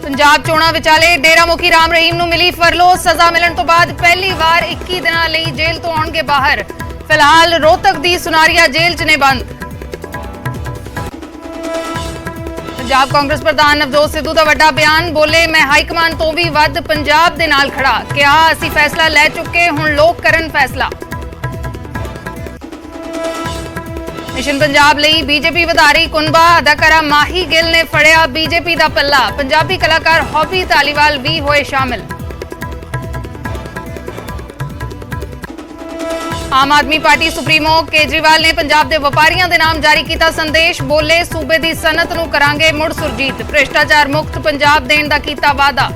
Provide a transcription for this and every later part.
पंजाब चोणां विचाले डेरा मुखी राम रहीम नूं मिली फरलो। सज़ा मिलण तो बाद पहली बार 21 दिनां लई जेल तो आउणगे बाहर। फिलहाल रोहतक दी सुनारिया जेल च ने बंद। पंजाब कांग्रेस प्रधान नवजोत सिद्धू दा वड्डा बयान। बोले मैं हाईकमान तो भी वध पंजाब दे नाल खड़ा। कहा असीं फैसला लै चुके, हुण लोक करन फैसला। मिशन पंजाब ਲਈ बीजेपी ਵਧਾਰੀ ਕੁਨਬਾ ਅਦਾਕਾਰਾ ਮਾਹੀ ਗਿੱਲ ਨੇ ਫੜਿਆ बीजेपी ਦਾ ਪੱਲਾ। ਪੰਜਾਬੀ ਕਲਾਕਾਰ ਹੌਬੀ ਧਾਲੀਵਾਲ ਵੀ ਹੋਏ ਸ਼ਾਮਿਲ। ਆਮ ਆਦਮੀ ਪਾਰਟੀ ਸੁਪਰੀਮੋ ਕੇਜਰੀਵਾਲ ਨੇ ਪੰਜਾਬ ਦੇ ਵਪਾਰੀਆਂ ਦੇ ਨਾਮ ਜਾਰੀ ਕੀਤਾ ਸੰਦੇਸ਼। ਬੋਲੇ ਸੂਬੇ ਦੀ ਸਨਅਤ ਨੂੰ ਕਰਾਂਗੇ ਮੁੜ ਸੁਰਜੀਤ। ਭ੍ਰਿਸ਼ਟਾਚਾਰ ਮੁਕਤ ਪੰਜਾਬ ਦੇਣ ਦਾ ਕੀਤਾ ਵਾਅਦਾ।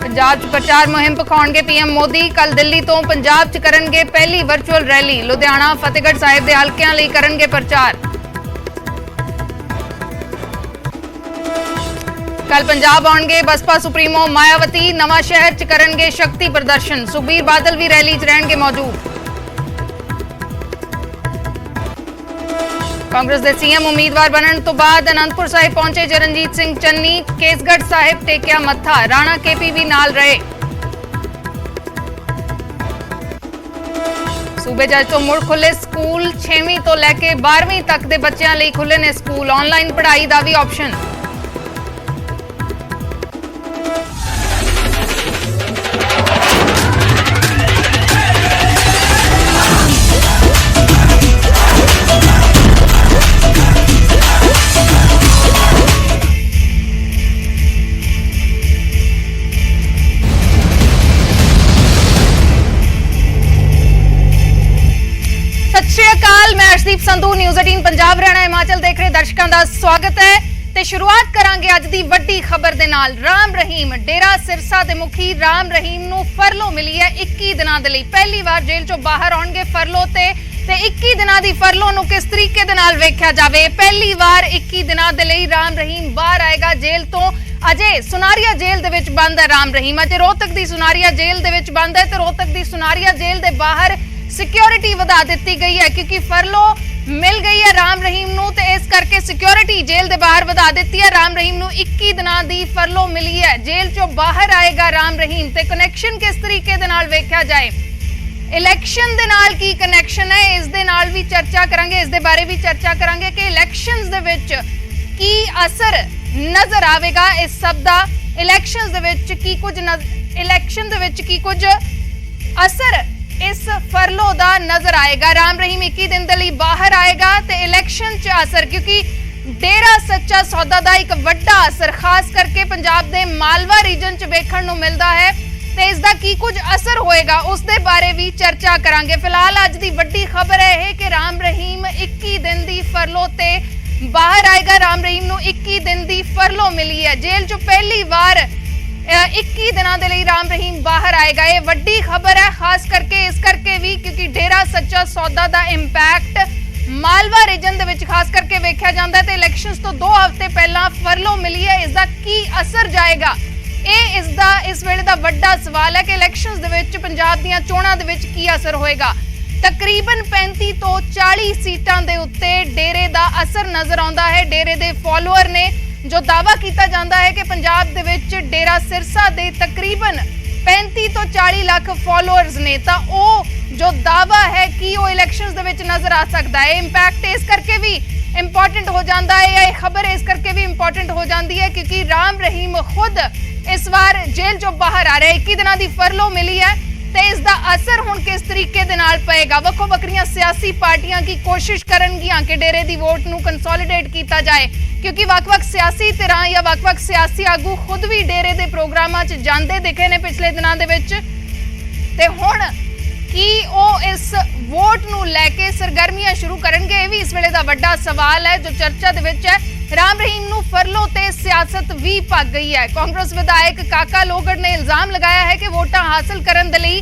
पंजाब च प्रचार मुहिम भखाउणगे पीएम मोदी। कल दिल्ली तो पंजाब च करनगे पहली वर्चुअल रैली। लुधियाना फतेहगढ़ साहिब दे हलकियां लई करनगे प्रचार। कल पंजाब आउणगे बसपा सुप्रीमो मायावती। नवां शहर च करनगे शक्ति प्रदर्शन। सुखबीर बादल भी रैली च रहणगे मौजूद। कांग्रेस के सीएम उम्मीदवार बनने तो बाद आनंदपुर साहिब पहुंचे चरणजीत सिंह चन्नी। केसगढ़ साहिब टेकिया मत्था। राणा केपी भी नाल रहे। सूबे च तो मुड़ खुले स्कूल। 6वीं तो लैके 12वीं तक के बच्चों लिए खुले ने स्कूल। ऑनलाइन पढ़ाई का भी ऑप्शन। मैं अर्शदीप संधू न्यूज़ 18 पंजाब हरियाणा हिमाचल देख रहे दर्शकों का स्वागत है। ते शुरुआत करांगे अज दी वड्डी खबर दे नाल। राम रहीम डेरा सिरसा दे मुखी राम रहीम नूं फरलो मिली है 21 दिनां दे लई। पहली बार जेल चों बाहर आउणगे फरलो ते 21 दिनां दी फरलो नूं किस तरीके दे नाल वेख्या जावे। पहली बार 21 दिनां दे लई राम रहीम बाहर आएगा जेल तो। अजे सुनारिया जेल दे विच बंद है राम रहीम। अजे रोहतक दी सुनारिया जेल दे विच बंद है ते रोहतक दी सुनारिया जेल दे बाहर सिक्योरिटी वधा दी गई है क्योंकि फरलो मिल गई है राम रहीम नूं ते इस करके सिक्योरिटी जेल दे बाहर वधा दी है। राम रहीम नूं 21 दिनां दी फरलो मिली है। जेल चों बाहर आएगा राम रहीम ते कनैक्शन किस तरीके दे नाल वेख्या जाए। इलैक्शन दे नाल की कनैक्शन है इस दे नाल भी चर्चा करांगे। इस दे बारे भी चर्चा करांगे कि इलैक्शंस दे विच की असर नजर आवेगा इस सब दा। इलैक्शंस दे विच की कुछ इलैक्शन दे विच की कुछ असर इस फरलो दा नजर आएगा। राम रहीम 21 दिन दे लई बाहर आएगा ते इलैक्शन च असर क्योंकि डेरा सच्चा सौदा दा एक वड्डा असर खास करके पंजाब दे मालवा रीजन च वेखण नूं मिलदा है ते इस दा की कुछ असर होएगा उस दे बारे भी चर्चा करांगे। फिलहाल अज दी वड्डी खबर है कि राम रहीम 21 दिन दी फरलो ते बाहर आएगा। राम रहीम नूं 21 दिन दी फरलो मिली है। जेल चों पहली बार 21 दिनां दे लई राम रहीम बाहर आएगा। ये वड्डी खबर है खास करके इस करके भी क्योंकि डेरा सच्चा सौदा दा इंपैक्ट मालवा रीजन दे विच खास करके वेख्या जांदा है ते इलैक्शंस तो 2 हफ्ते पहला फरलो मिली है। इसदा की असर जाएगा इस वेले दा वड्डा सवाल है कि इलैक्शंस दे विच पंजाब दीयां चोणां दे विच की असर होएगा। तकरीबन 35 तो 40 सीटां दे उत्ते डेरे दा असर नजर आउंदा है। डेरे दे फॉलोअर ने जो दावा किया जाता है कि पंजाब दे विच डेरा सिरसा दे तकरीबन 35 तो 40 लाख फॉलोअर्स ने तां ओह जो दावा है कि वो इलैक्शंस दे विच नजर आ सकता है। इंपैक्ट इस करके भी इंपॉर्टेंट हो जाता है या खबर इस करके भी इंपॉर्टेंट हो जाती है क्योंकि राम रहीम खुद इस बार जेल चों बाहर आ रहा है। 21 दिनां दी फरलो मिली है ते इस दा असर हुण किस तरीके दे नाल पएगा। वक्खो वक्खरियां सियासी पार्टियां की कोशिश करनगियां कि डेरे दी वोट नूं कंसोलीडेट कीता जाए क्योंकि वक्-वक् सियासी धिरां या वक्-वक् सियासी आगू खुद भी डेरे दे प्रोग्रामां च जांदे दिखे ने पिछले दिनां दे विच ते हुण की ओह इस वोट नूं लैके सरगर्मियां शुरू करनगे ये भी इस वेले दा वड्डा सवाल है जो चर्चा दे विच है। राम रहीम नूं फरलो ते सियासत भी भग गई है। कांग्रेस विधायक काका लोगड़ ने इल्जाम लगाया है कि वोटां हासिल करन दे लई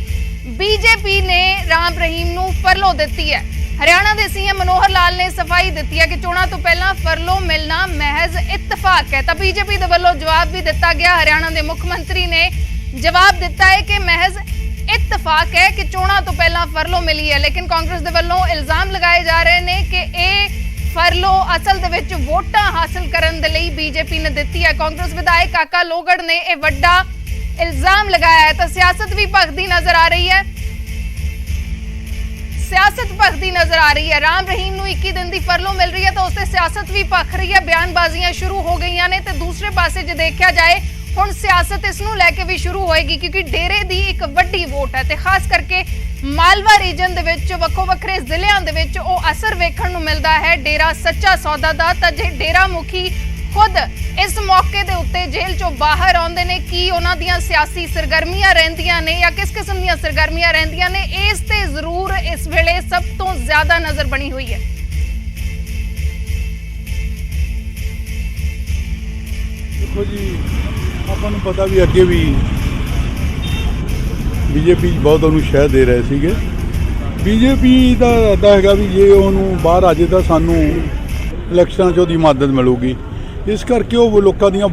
बीजेपी ने राम रहीम नूं फरलो दित्ती है। हरियाणा के सीएम मनोहर लाल ने सफाई दी है कि चोणां तो पहला फरलो मिलना महज इत्तफाक है। तो बीजेपी दे वल्लों जवाब भी दिता गया। हरियाणा के मुख्यमंत्री ने जवाब दिता है कि महज इत्तफाक है कि चोणां तो पहला फरलो मिली है, लेकिन कांग्रेस दे वल्लों इल्जाम लगाए जा रहे हैं कि ਫਰਲੋ ਅਸਲ ਦੇ ਵਿੱਚ ਵੋਟਾਂ ਹਾਸਲ ਕਰਨ ਦੇ ਲਈ ਬੀਜੇਪੀ ਨੇ ਦਿੱਤੀ ਹੈ। ਕਾਂਗਰਸ ਵਿਧਾਇਕ ਕਾਕਾ ਲੋਗੜ ਨੇ ਇਹ ਵੱਡਾ ਇਲਜ਼ਾਮ ਲਗਾਇਆ ਹੈ ਤਾਂ ਸਿਆਸਤ ਵੀ ਭਖਦੀ ਨਜ਼ਰ ਆ ਰਹੀ ਹੈ। राम रहीम ਨੂੰ 21 दिन की फरलो मिल रही है तो उससे सियासत भी भख रही है। बयानबाजियां शुरू हो गई ने तो दूसरे पासे जो देखा जाए हुण सियासत इस नूं लैके भी शुरू होएगी क्योंकि डेरे दी एक वड्डी वोट है ते खास करके मालवा रीजन दे विच वक्खो वक्खरे जिलियां दे विच ओह असर वेखण नूं मिलदा है डेरा सच्चा सौदा दा। तां जे डेरा मुखी खुद इस मौके दे उत्ते जेल चों बाहर आउंदे ने कि उन्हां दीयां सियासी सरगर्मियां रहिंदियां ने या किस किस्म दीयां सरगर्मियां रहिंदियां ने, इस ते जरूर इस वेले सब तो ज्यादा नजर बनी हुई है। देखो जी ਆਪਾਂ ਨੂੰ ਪਤਾ ਵੀ ਅੱਗੇ ਵੀ ਬੀਜੇਪੀ ਬਹੁਤ ਉਹਨੂੰ ਸ਼ਹਿ ਦੇ ਰਹੇ ਸੀਗੇ। ਬੀਜੇਪੀ ਦਾ ਇਰਾਦਾ ਹੈਗਾ ਵੀ ਜੇ ਉਹਨੂੰ ਬਾਹਰ ਆ ਜੇ ਤਾਂ ਸਾਨੂੰ ਇਲੈਕਸ਼ਨਾਂ 'ਚ ਉਹਦੀ ਮਦਦ ਮਿਲੂਗੀ। ਇਸ ਕਰਕੇ ਉਹ ਲੋਕਾਂ ਦੀਆਂ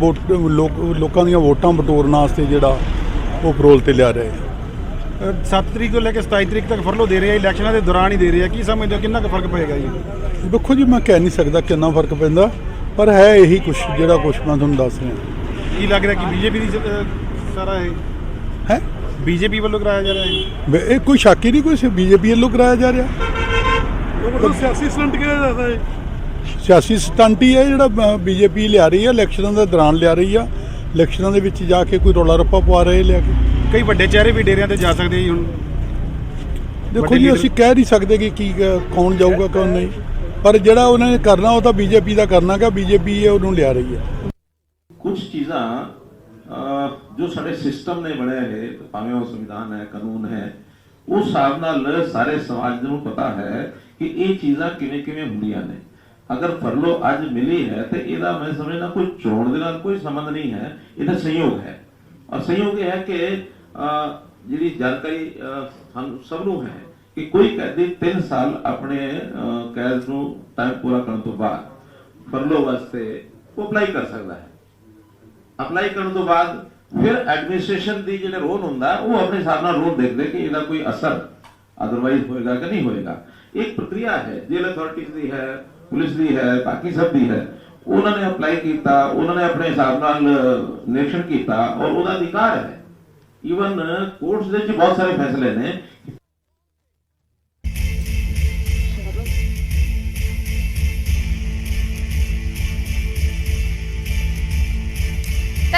ਵੋਟਾਂ ਬਟੋਰਨ ਵਾਸਤੇ ਜਿਹੜਾ ਉਹ ਪਰੋਲ ਤੇ ਲਿਆ ਰਹੇ। 7 ਤਰੀਕ ਤੋਂ ਲੈ ਕੇ 27 ਤਰੀਕ ਤੱਕ ਫਰਲੋ ਦੇ ਰਹੇ ਆ, ਇਲੈਕਸ਼ਨਾਂ ਦੇ ਦੌਰਾਨ ਹੀ ਦੇ ਰਹੇ ਆ। ਕੀ ਸਮਝਦੇ ਹੋ ਕਿੰਨਾ ਕੁ ਫਰਕ ਪਏਗਾ ਜੀ? ਦੇਖੋ ਜੀ ਮੈਂ ਕਹਿ ਨਹੀਂ ਸਕਦਾ ਕਿੰਨਾ ਫਰਕ ਪੈਂਦਾ, ਪਰ ਹੈ ਇਹੀ ਕੁਛ ਜਿਹੜਾ ਕੁਛ ਮੈਂ ਤੁਹਾਨੂੰ ਦੱਸ ਰਿਹਾ। ਕੀ ਲੱਗ ਰਿਹਾ ਕਿ ਬੀਜੇਪੀ ਦੀ ਸਾਰਾ ਹੈ ਬੀਜੇਪੀ ਵੱਲੋਂ ਕਰਾਇਆ ਜਾ ਰਿਹਾ ਹੈ? ਇਹ ਕੋਈ ਸ਼ੱਕ ਹੀ ਨਹੀਂ, ਕੋਈ ਬੀਜੇਪੀ ਵੱਲੋਂ ਕਰਾਇਆ ਜਾ ਰਿਹਾ। ਸਿਆਸੀ ਸਟੰਟ ਕਿਹਾ ਜਾਂਦਾ ਹੈ। ਸਿਆਸੀ ਸਟੰਟ ਹੀ ਹੈ ਜਿਹੜਾ ਬੀਜੇਪੀ ਲਿਆ ਰਹੀ ਹੈ, ਇਲੈਕਸ਼ਨਾਂ ਦੇ ਦੌਰਾਨ ਲਿਆ ਰਹੀ ਆ। ਇਲੈਕਸ਼ਨਾਂ ਦੇ ਵਿੱਚ ਜਾ ਕੇ ਕੋਈ ਰੌਲਾ ਰੱਪਾ ਪਵਾ ਰਹੇ ਲਿਆ ਕੇ। ਕਈ ਵੱਡੇ ਚਿਹਰੇ ਵੀ ਡੇਰਿਆਂ ਤੇ ਜਾ ਸਕਦੇ ਜੀ ਹੁਣ। ਦੇਖੋ ਜੀ ਅਸੀਂ ਕਹਿ ਨਹੀਂ ਸਕਦੇ ਕਿ ਕੀ ਕੌਣ ਜਾਊਗਾ ਕੌਣ ਨਹੀਂ, ਪਰ ਜਿਹੜਾ ਉਹਨਾਂ ਨੇ ਕਰਨਾ ਉਹ ਤਾਂ ਬੀਜੇਪੀ ਦਾ ਕਰਨਾ ਗਾ। ਬੀਜੇਪੀ ਉਹਨੂੰ ਲਿਆ ਰਹੀ ਹੈ। कुछ चीज़ा जो साढ़े सिस्टम ने बने है, भावें वो संविधान है कानून है, उस हिसाब नाल सारे समाज नूं पता है कि ये चीज़ा किवें किवें हुंदियां ने। अगर फरलो अज मिली है तो इहदा मैं समझना कोई चोण दे नाल कोई संबंध नहीं है, इहदा संयोग है। और संयोग यह है कि जिहड़ी जानकारी सब नूं है कि कोई कैदी 3 साल अपने कैद नूं टाइम पूरा करने तो बाद फरलो वास्ते वो अप्लाई कर सकता है। अप्लाई करने तो बाद फिर एडमिनिस्ट्रेशन की जो रोल होंगे वो अपने हिसाब से रोल देखते कि इसका कोई असर अदरवाइज होएगा कि नहीं होएगा। एक प्रक्रिया है, जेल अथॉरिटीज की है, पुलिस की है, बाकी सब की है। उन्होंने अप्लाई किया, उन्होंने अपने हिसाब नाल निरीक्षण किया और उनका अधिकार है। ईवन कोर्ट्स दे बहुत सारे फैसले ने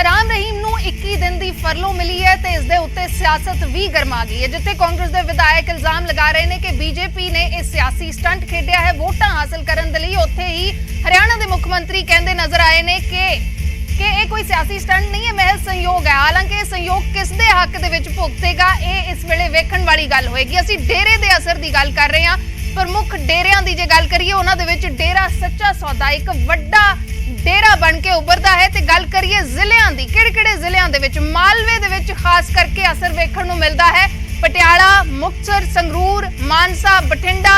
राम रहीम ਨੂੰ 21 दिन की फरलो मिली है तो इस दे उत्ते सियासत भी गरमा गई है। जिथे कांग्रेस के विधायक इल्जाम लगा रहे हैं कि बीजेपी ने इस सियासी स्टंट खेडिया है वोटां हासिल करने के लिए, उत्थे ही हरियाणा के मुख्यमंत्री कहते नजर आए ने कि ये कोई सियासी स्टंट नहीं है, महज संयोग है। हालांकि संयोग किस दे हक दे विच भुगतेगा ये इस वेले वेखण वाली गल होएगी। असीं डेरे दे असर की गल कर रहे हैं। प्रमुख डेरियां की जे गल करिए उन्हां दे विच डेरा सच्चा सौदा एक वड्डा डेरा बन के उभरदा है। ते गल करिए जिलियां दी, किहड़े-किहड़े जिलियां दे विच मालवे दे विच खास करके असर वेखण नूं मिलदा है। पटियाला, मुक्तसर, संगरूर, मानसा, बठिंडा,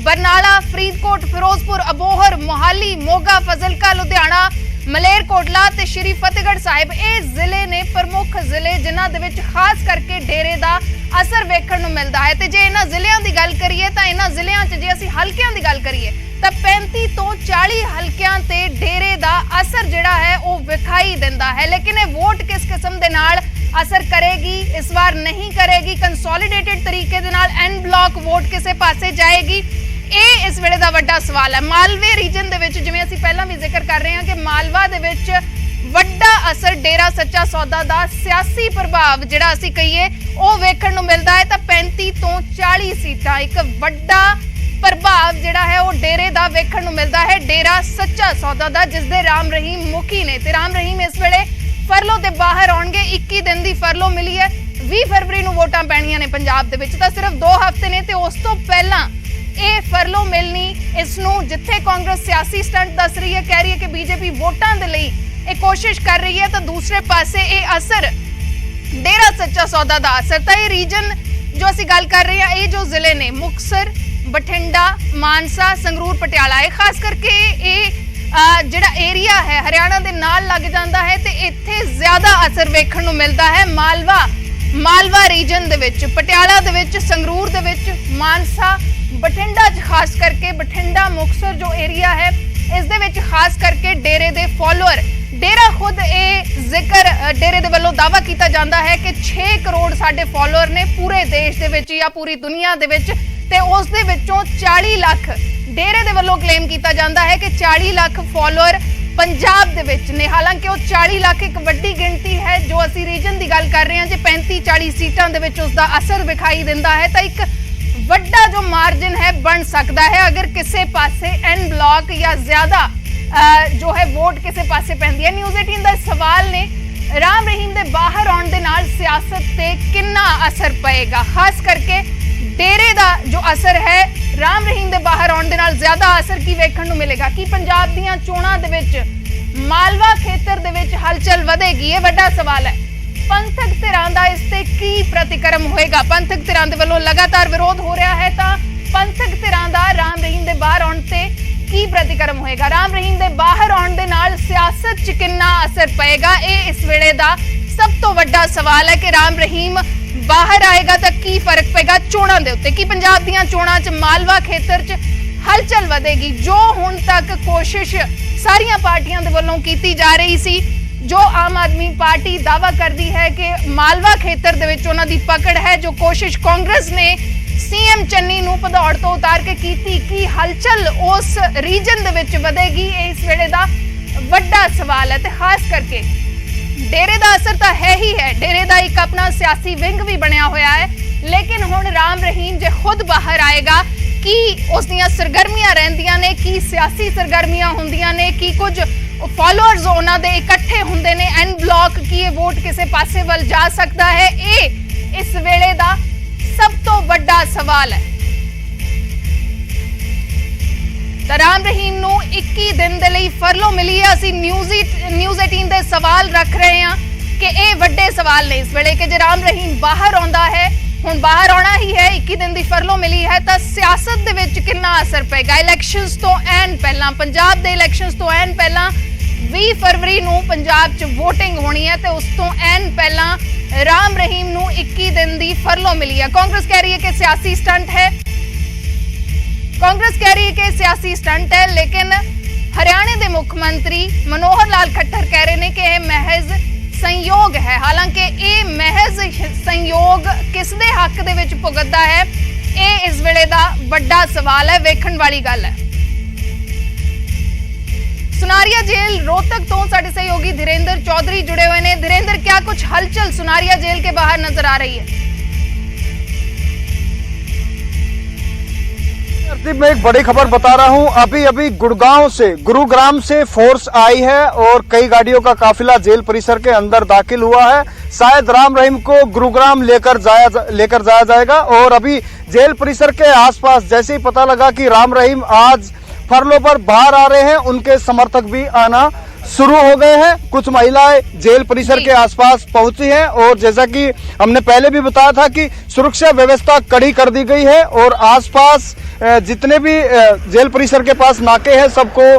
बरनाला, फरीदकोट, फिरोजपुर, अबोहर, मोहाली, मोगा, फजलका, लुधियाना, मलेरकोटला ते श्री फतेहगढ़ साहिब ये जिले ने प्रमुख जिले जिन्हां दे विच खास करके डेरे दा असर वेखण नूं मिलदा है। ते जे इन्हां जिलियां दी गल करिए तां इन्हां जिलियां च जे असीं हलकियां दी गल करिए तां 35 तो 40 हलकियां ते डेरे दा असर जिहड़ा है वो विखाई दिंदा है। लेकिन ये वोट किस किस्म दे नाल असर करेगी, इस बार नहीं करेगी, कंसोलीडेटेड तरीके दे नाल एन ब्लॉक वोट किसे पासे जाएगी, ਇਹ ਇਸ ਵੇਲੇ ਦਾ ਵੱਡਾ ਸਵਾਲ ਹੈ। ਮਾਲਵੇ ਰੀਜਨ ਦੇ ਵਿੱਚ ਜਿਵੇਂ ਅਸੀਂ ਪਹਿਲਾਂ ਵੀ ਜ਼ਿਕਰ ਕਰ ਰਹੇ ਹਾਂ ਕਿ ਮਾਲਵਾ ਦੇ ਵਿੱਚ ਵੱਡਾ ਅਸਰ ਡੇਰਾ ਸੱਚਾ ਸੌਦਾ ਦਾ ਸਿਆਸੀ ਪ੍ਰਭਾਵ ਜਿਹੜਾ ਅਸੀਂ ਕਹੀਏ ਉਹ ਵੇਖਣ ਨੂੰ ਮਿਲਦਾ ਹੈ। ਤਾਂ 35 ਤੋਂ 40 ਸੀਟਾਂ ਇੱਕ ਵੱਡਾ ਪ੍ਰਭਾਵ ਜਿਹੜਾ ਹੈ ਉਹ ਡੇਰੇ ਦਾ ਵੇਖਣ ਨੂੰ ਮਿਲਦਾ ਹੈ, ਡੇਰਾ ਸੱਚਾ ਸੌਦਾ ਦਾ, ਜਿਸ ਦੇ ਰਾਮ ਰਹੀਮ ਮੁਖੀ ਨੇ। ਤੇ ਰਾਮ ਰਹੀਮ ਇਸ ਵੇਲੇ ਫਰਲੋ ਦੇ ਬਾਹਰ ਆਉਣਗੇ। 21 ਦਿਨ ਦੀ ਫਰਲੋ ਮਿਲੀ ਹੈ। 20 ਫਰਵਰੀ ਨੂੰ ਵੋਟਾਂ ਪੈਣੀਆਂ ਨੇ ਪੰਜਾਬ ਦੇ ਵਿੱਚ, ਤਾਂ ਸਿਰਫ 2 ਹਫ਼ਤੇ ਨੇ ਤੇ ਉਸ ਤੋਂ ਪਹਿਲਾਂ ਇਹ ਫਰਲੋ ਮਿਲਣੀ ਇਸ ਨੂੰ ਜਿੱਥੇ ਕਾਂਗਰਸ ਸਿਆਸੀ ਸਟੰਟ ਦੱਸ ਰਹੀ ਹੈ, ਕਹਿ ਰਹੀ ਹੈ ਕਿ ਬੀਜੇਪੀ ਵੋਟਾਂ ਦੇ ਲਈ ਇਹ ਕੋਸ਼ਿਸ਼ ਕਰ ਰਹੀ ਹੈ, ਤਾਂ ਦੂਸਰੇ ਪਾਸੇ ਇਹ ਅਸਰ ਡੇਰਾ ਸੱਚਾ ਸੌਦਾ ਦਾ ਅਸਰ। ਤਾਂ ਇਹ ਰੀਜਨ ਜੋ ਅਸੀਂ ਗੱਲ ਕਰ ਰਹੇ ਹਾਂ, ਇਹ ਜੋ ਜ਼ਿਲ੍ਹੇ ਨੇ ਮੁਕਤਸਰ, ਬਠਿੰਡਾ, ਮਾਨਸਾ, ਸੰਗਰੂਰ, ਪਟਿਆਲਾ, ਇਹ ਖਾਸ ਕਰਕੇ ਇਹ ਜਿਹੜਾ ਏਰੀਆ ਹੈ ਹਰਿਆਣਾ ਦੇ ਨਾਲ ਲੱਗ ਜਾਂਦਾ ਹੈ ਤੇ ਇੱਥੇ ਜ਼ਿਆਦਾ ਅਸਰ ਵੇਖਣ ਨੂੰ ਮਿਲਦਾ ਹੈ। ਮਾਲਵਾ ਰੀਜਨ ਦੇ ਵਿੱਚ, ਪਟਿਆਲਾ ਦੇ ਵਿੱਚ, ਸੰਗਰੂਰ ਦੇ ਵਿੱਚ, ਮਾਨਸਾ, ਬਠਿੰਡਾ 'ਚ ਖਾਸ ਕਰਕੇ ਬਠਿੰਡਾ ਮੁਕਤਸਰ ਜੋ ਏਰੀਆ ਹੈ ਖਾਸ ਕਰਕੇ ਡੇਰੇ ਦੇ ਫਾਲੋਅਰ। ਡੇਰਾ ਖੁਦ ਇਹ ਜ਼ਿਕਰ ਡੇਰੇ ਦੇ ਵੱਲੋਂ ਦਾਅਵਾ ਕੀਤਾ ਜਾਂਦਾ ਹੈ ਕਿ 6 ਕਰੋੜ ਸਾਡੇ ਫਾਲੋਅਰ ਨੇ ਪੂਰੇ ਦੇਸ਼ ਦੇ ਵਿੱਚ ਜਾਂ ਪੂਰੀ ਦੁਨੀਆ ਦੇ ਵਿੱਚ, ਤੇ ਉਸ ਦੇ ਵਿੱਚੋਂ 40 ਲੱਖ ਡੇਰੇ ਦੇ ਵੱਲੋਂ ਕਲੇਮ ਕੀਤਾ ਜਾਂਦਾ ਹੈ ਕਿ 40 ਲੱਖ ਫਾਲੋਅਰ ਪੰਜਾਬ ਦੇ ਵਿੱਚ ਨੇ। ਹਾਲਾਂਕਿ ਉਹ 40 ਲੱਖ ਇੱਕ ਵੱਡੀ ਗਿਣਤੀ ਹੈ। ਜੋ ਅਸੀਂ ਰੀਜਨ ਦੀ ਗੱਲ ਕਰ ਰਹੇ ਹਾਂ, ਜੇ 35-40 ਸੀਟਾਂ ਦੇ ਵਿੱਚ ਉਸ ਦਾ ਅਸਰ ਵਿਖਾਈ ਦਿੰਦਾ ਹੈ ਤਾਂ ਇੱਕ ਵੱਡਾ ਜੋ ਮਾਰਜਨ ਹੈ ਬਣ ਸਕਦਾ ਹੈ ਅਗਰ ਕਿਸੇ ਪਾਸੇ ਐਨ ਬਲੌਕ ਜਾਂ ਜ਼ਿਆਦਾ ਜੋ ਹੈ ਵੋਟ ਕਿਸੇ ਪਾਸੇ ਪੈਂਦੀ ਹੈ। ਨਿਊਜ਼ 18 ਦਾ ਸਵਾਲ ਨੇ ਰਾਮ ਰਹੀਮ ਦੇ ਬਾਹਰ ਆਉਣ ਦੇ ਨਾਲ ਸਿਆਸਤ ਤੇ ਕਿੰਨਾ ਅਸਰ ਪਏਗਾ, ਖਾਸ ਕਰਕੇ ਡੇਰੇ ਦਾ ਜੋ ਅਸਰ ਹੈ ਰਾਮ ਰਹੀਮ ਦੇ ਬਾਹਰ ਆਉਣ ਦੇ ਨਾਲ ਜ਼ਿਆਦਾ ਅਸਰ ਕੀ ਵੇਖਣ ਨੂੰ ਮਿਲੇਗਾ। ਕੀ ਪੰਜਾਬ ਦੀਆਂ ਚੋਣਾਂ ਦੇ ਵਿੱਚ ਮਾਲਵਾ ਖੇਤਰ ਦੇ ਵਿੱਚ ਹਲਚਲ ਵਧੇਗੀ, ਇਹ ਵੱਡਾ ਸਵਾਲ ਹੈ। ਪੰਥਕ ਧਿਰਾਂ ਦਾ ਇਸ ਤੇ ਕੀ ਪ੍ਰਤੀਕਰਮ ਹੋਏਗਾ। ਪੰਥਕ ਧਿਰਾਂ ਦੇ ਵੱਲੋਂ ਲਗਾਤਾਰ ਵਿਰੋਧ ਹੋ ਰਿਹਾ ਹੈ ਤਾਂ ਪੰਥਕ ਧਿਰਾਂ ਦਾ ਰਾਮ ਰਹੀਮ ਦੇ ਬਾਹਰ ਆਉਣ ਤੇ ਕੀ ਪ੍ਰਤੀਕਰਮ ਹੋਏਗਾ। ਰਾਮ ਰਹੀਮ ਦੇ ਬਾਹਰ ਆਉਣ ਦੇ ਨਾਲ ਸਿਆਸਤ 'ਚ ਕਿੰਨਾ ਅਸਰ ਪਏਗਾ, ਇਹ ਇਸ ਵੇਲੇ ਦਾ ਸਭ ਤੋਂ ਵੱਡਾ ਸਵਾਲ ਹੈ ਕਿ ਰਾਮ ਰਹੀਮ ਬਾਹਰ ਆਏਗਾ ਤਾਂ ਕੀ ਫਰਕ ਪਏਗਾ ਚੋਣਾਂ ਦੇ ਉੱਤੇ। ਕੀ ਪੰਜਾਬ ਦੀਆਂ ਚੋਣਾਂ 'ਚ ਮਾਲਵਾ ਖੇਤਰ 'ਚ ਹਲਚਲ ਵਧੇਗੀ। ਜੋ ਹੁਣ ਤੱਕ ਕੋਸ਼ਿਸ਼ ਸਾਰੀਆਂ ਪਾਰਟੀਆਂ ਦੇ ਵੱਲੋਂ ਕੀਤੀ ਜਾ ਰਹੀ ਸੀ, ਜੋ ਆਮ ਆਦਮੀ ਪਾਰਟੀ ਦਾਅਵਾ ਕਰਦੀ ਹੈ ਕਿ ਮਾਲਵਾ ਖੇਤਰ ਦੇ ਵਿੱਚ ਉਹਨਾਂ ਦੀ ਪਕੜ ਹੈ, ਜੋ ਕੋਸ਼ਿਸ਼ ਕਾਂਗਰਸ ਨੇ ਸੀਐਮ ਚੰਨੀ ਨੂੰ ਭਦੌੜ ਤੋਂ ਉਤਾਰ ਕੇ ਕੀਤੀ, ਕੀ ਹਲਚਲ ਉਸ ਰੀਜਨ ਦੇ ਵਿੱਚ ਵਧੇਗੀ, ਇਹ ਇਸ ਵੇਲੇ ਦਾ ਵੱਡਾ ਸਵਾਲ ਹੈ। ਤੇ ਖਾਸ ਕਰਕੇ ਡੇਰੇ ਦਾ ਅਸਰ ਤਾਂ ਹੈ ਹੀ ਹੈ, ਡੇਰੇ ਦਾ ਇੱਕ ਆਪਣਾ ਸਿਆਸੀ ਵਿੰਗ ਵੀ ਬਣਿਆ ਹੋਇਆ ਹੈ, ਲੇਕਿਨ ਹੁਣ ਰਾਮ ਰਹੀਮ ਜੇ ਖੁਦ ਬਾਹਰ ਆਏਗਾ, ਕੀ ਉਸ ਦੀਆਂ ਸਰਗਰਮੀਆਂ ਰਹਿੰਦੀਆਂ ਨੇ, ਕੀ ਸਿਆਸੀ ਸਰਗਰਮੀਆਂ ਹੁੰਦੀਆਂ ਨੇ, ਕੀ ਕੁਝ ਫਾਲੋਅਰਸ ਉਹਨਾਂ ਦੇ ਇਕੱਠੇ ਹੁੰਦੇ ਨੇ ਐਨ ਬਲੌਕ, ਕੀ ਇਹ ਵੋਟ ਕਿਸੇ ਪਾਸੇ ਵੱਲ ਜਾ ਸਕਦਾ ਹੈ, ਇਹ ਇਸ ਵੇਲੇ ਦਾ ਸਭ ਤੋਂ ਵੱਡਾ ਸਵਾਲ ਹੈ। ਤਾਂ ਰਾਮ ਰਹੀਮ ਨੂੰ 21 ਦਿਨ ਦੇ ਲਈ ਫਰਲੋ ਮਿਲੀ ਹੈ। ਅਸੀਂ ਨਿਊਜ਼ 18 ਦੇ ਸਵਾਲ ਰੱਖ ਰਹੇ ਹਾਂ ਕਿ ਇਹ ਵੱਡੇ ਸਵਾਲ ਨੇ ਇਸ ਵੇਲੇ ਕਿ ਜੇ ਰਾਮ ਰਹੀਮ ਬਾਹਰ ਆਉਂਦਾ ਹੈ, ਹੁਣ ਬਾਹਰ ਆਉਣਾ ਹੀ ਹੈ, 21 ਦਿਨ ਦੀ ਫਰਲੋ ਮਿਲੀ ਹੈ, ਤਾਂ ਸਿਆਸਤ ਦੇ ਵਿੱਚ ਕਿੰਨਾ ਅਸਰ ਪਏਗਾ। ਇਲੈਕਸ਼ਨਸ ਤੋਂ ਐਨ ਪਹਿਲਾਂ, ਪੰਜਾਬ ਦੇ ਇਲੈਕਸ਼ਨਸ ਤੋਂ ਐਨ ਪਹਿਲਾਂ 20 ਫਰਵਰੀ ਨੂੰ ਪੰਜਾਬ 'ਚ ਵੋਟਿੰਗ ਹੋਣੀ ਹੈ ਤੇ ਉਸ ਤੋਂ ਐਨ ਪਹਿਲਾਂ ਰਾਮ ਰਹੀਮ ਨੂੰ 21 ਦਿਨ ਦੀ ਫਰਲੋ ਮਿਲੀ ਹੈ। ਕਾਂਗਰਸ ਕਹਿ ਰਹੀ ਹੈ ਕਿ ਸਿਆਸੀ ਸਟੰਟ ਹੈ, ਕਾਂਗਰਸ ਕਹਿ ਰਹੀ ਹੈ ਕਿ ਸਿਆਸੀ ਸਟੰਟ ਹੈ, ਲੇਕਿਨ ਹਰਿਆਣੇ ਦੇ ਮੁੱਖ ਮੰਤਰੀ ਮਨੋਹਰ ਲਾਲ ਖੱਟਰ ਕਹਿ ਰਹੇ ਨੇ ਕਿ ਇਹ ਮਹਿਜ਼ ਸੰਯੋਗ ਹੈ। ਹਾਲਾਂਕਿ ਇਹ ਮਹਿਜ਼ ਸੰਯੋਗ ਕਿਸ ਦੇ ਹੱਕ ਦੇ ਵਿੱਚ ਭੁਗਤਦਾ ਹੈ, ਇਹ ਇਸ ਵੇਲੇ ਦਾ ਵੱਡਾ ਸਵਾਲ ਹੈ, ਵੇਖਣ ਵਾਲੀ ਗੱਲ ਹੈ। सुनारिया जेल रोहतक तो साडे सहयोगी धीरेन्द्र चौधरी जुड़े हुए हैं। धीरेन्द्र, क्या कुछ हलचल सुनारिया जेल के बाहर नजर आ रही है? मैं एक बड़ी खबर बता रहा हूं। अभी गुरुग्राम से फोर्स आई है और कई गाड़ियों का काफिला जेल परिसर के अंदर दाखिल हुआ है। शायद राम रहीम को गुरुग्राम लेकर जाया जाएगा। और अभी जेल परिसर के आसपास जैसे ही पता लगा कि राम रहीम आज फरलों पर बाहर आ रहे हैं, उनके समर्थक भी आना शुरू हो गए हैं। कुछ महिलाएं जेल परिसर के आसपास पहुंची हैं और जैसा कि हमने पहले भी बताया था कि सुरक्षा व्यवस्था कड़ी कर दी गई है और आसपास जितने भी जेल परिसर के पास नाके हैं सबको